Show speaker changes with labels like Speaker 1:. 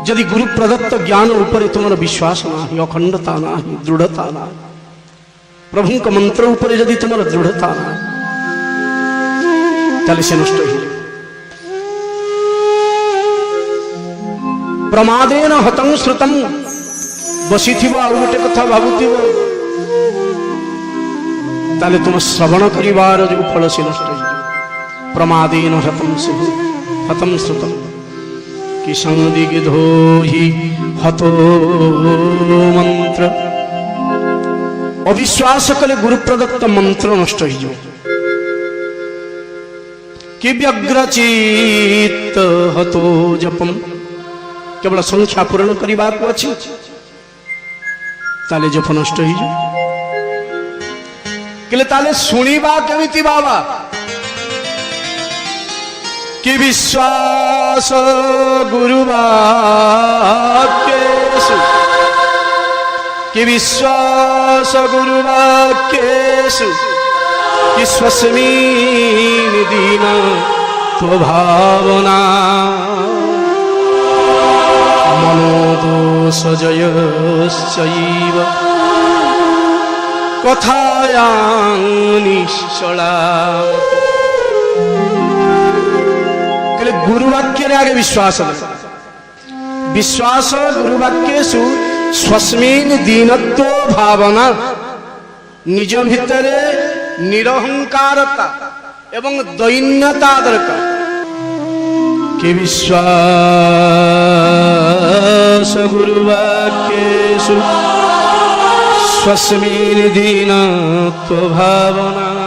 Speaker 1: जदि गुरु प्रदत्त ज्ञान ऊपर तुम विश्वास ना, अखंडता ना, दृढ़ता ना, प्रभु का मंत्र ऊपर जदि तुम दृढ़ता ना, ताले से नष्ट हो। प्रमादेन हतं श्रुतं बसी थी आ गोटे कथा भावुव ताले तुम श्रवण करिवार जो फल से नष्ट हो। प्रमादेन हतं श्रुतं कि संदिग्धो हि हतो मंत्र। अविश्वास कले गुरु प्रदत्त मंत्र नष्ट हो। कि व्यग्रचित हतो जपम केवल संख्या पूर्ण करने को अच्छी ताले जप नष्ट हो। ताले शुणा केमिति बाबा कि विश्वास गुरुवाक्येषु कि विश्वास गुरुवाक्येषु कि स्वस्मिन् दीना भावना मनोदोषजयश्चैव कथायां निश्चला। गुरुवाक्य आगे विश्वास विश्वास गुरुवाक्येषु स्वस्मिन् दीनत्व भावना निज भितर निरहंकारता एवं दैन्यता दरकार। कि विश्वास गुरुवाक्येषु स्वस्मिन् दीनत्व भावना